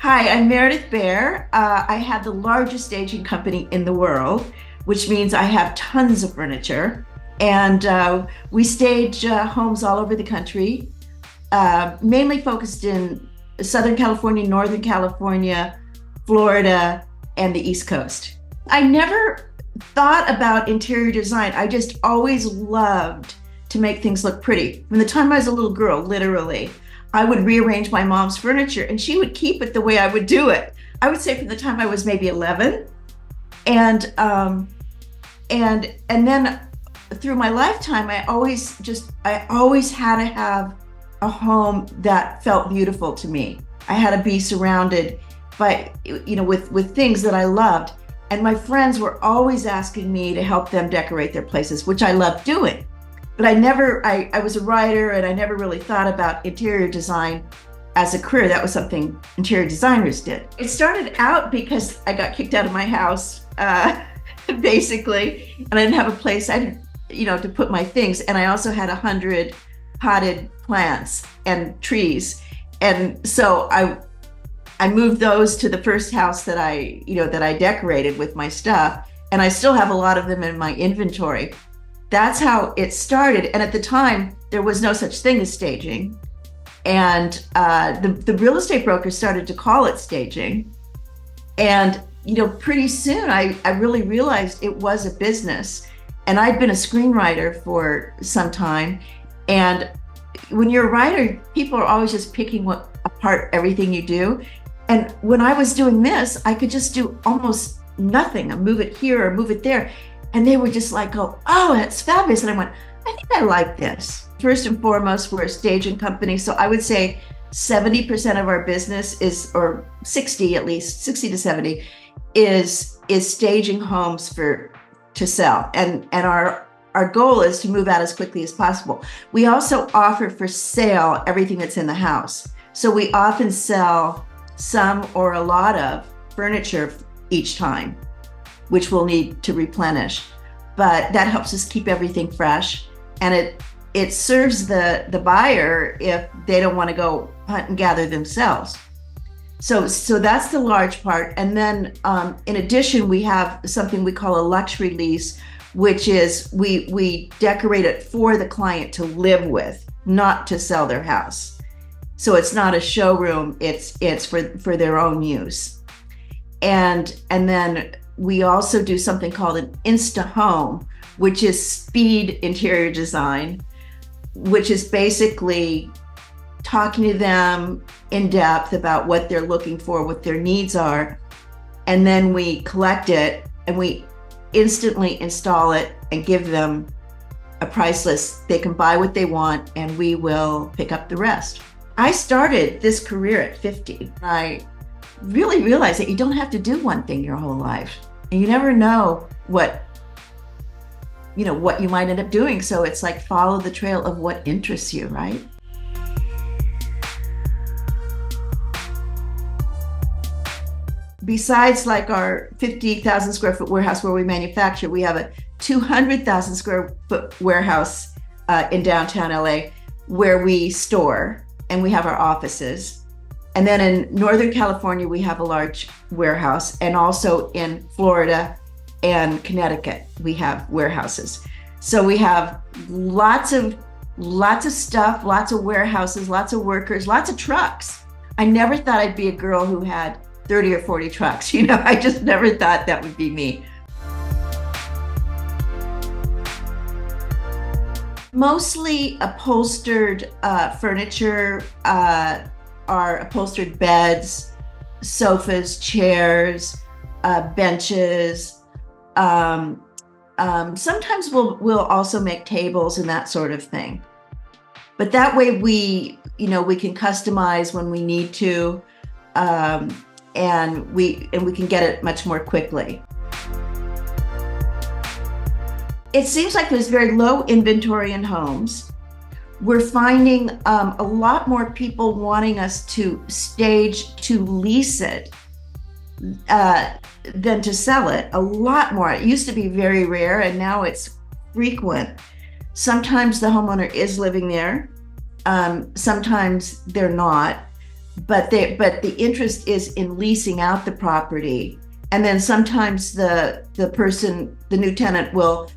Hi, I'm Meridith Baer. I have the largest staging company in the world, which means I have tons of furniture. And we stage homes all over the country, mainly focused in Southern California, Northern California, Florida, and the East Coast. I never thought about interior design. I just always loved to make things look pretty. From the time I was a little girl, literally, I would rearrange my mom's furniture and she would keep it the way I would do it. I would say from the time I was maybe 11. And then through my lifetime, I always had to have a home that felt beautiful to me. I had to be surrounded by, with things that I loved. And my friends were always asking me to help them decorate their places, which I loved doing. But I was a writer and I never really thought about interior design as a career. That was something interior designers did. It started out because I got kicked out of my house, basically, and I didn't have a place to put my things. And I also had 100 potted plants and trees. And so I moved those to the first house that I decorated with my stuff. And I still have a lot of them in my inventory. That's how it started. And at the time, there was no such thing as staging. And the real estate broker started to call it staging. And, pretty soon I really realized it was a business. And I'd been a screenwriter for some time. And when you're a writer, people are always just picking apart everything you do. And when I was doing this, I could just do almost nothing. I move it here or move it there. And they would just oh, that's fabulous. And I went, I think I like this. First and foremost, we're a staging company. So I would say 70% of our business is, or 60 at least, 60 to 70, is staging homes to sell. And our goal is to move out as quickly as possible. We also offer for sale everything that's in the house. So we often sell some or a lot of furniture each time, which we'll need to replenish. But that helps us keep everything fresh. And it serves the buyer if they don't want to go hunt and gather themselves. So that's the large part. And then in addition, we have something we call a luxury lease, which is we decorate it for the client to live with, not to sell their house. So it's not a showroom, it's for their own use. And then we also do something called an Insta Home, which is speed interior design, which is basically talking to them in depth about what they're looking for, what their needs are. And then we collect it and we instantly install it and give them a price list. They can buy what they want and we will pick up the rest. I started this career at 50. I really realized that you don't have to do one thing your whole life. And you never know what you might end up doing. So it's follow the trail of what interests you, right? Besides our 50,000 square foot warehouse where we manufacture, we have a 200,000 square foot warehouse in downtown LA where we store and we have our offices. And then in Northern California, we have a large warehouse, and also in Florida and Connecticut, we have warehouses. So we have lots of stuff, lots of warehouses, lots of workers, lots of trucks. I never thought I'd be a girl who had 30 or 40 trucks. I just never thought that would be me. Mostly upholstered furniture, are upholstered beds, sofas, chairs, benches. Sometimes we'll also make tables and that sort of thing. But that way we can customize when we need to, and we can get it much more quickly. It seems like there's very low inventory in homes. We're finding a lot more people wanting us to stage to lease it than to sell it. A lot more. It used to be very rare and now it's frequent. Sometimes the homeowner is living there. Sometimes they're not. but the interest is in leasing out the property. And then sometimes the new tenant will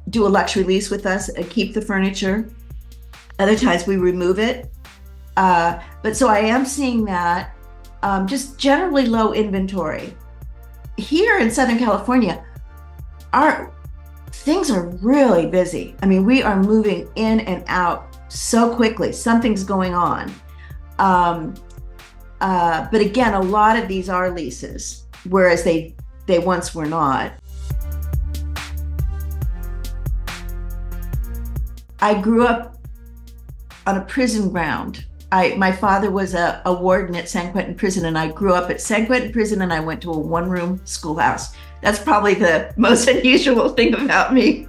do a luxury lease with us and keep the furniture. Other times we remove it. But so I am seeing that, just generally low inventory. Here in Southern California, our things are really busy. I mean, we are moving in and out so quickly. Something's going on. But again, a lot of these are leases, whereas they once were not. I grew up on a prison ground. My father was a warden at San Quentin Prison, and I grew up at San Quentin Prison, and I went to a one-room schoolhouse. That's probably the most unusual thing about me.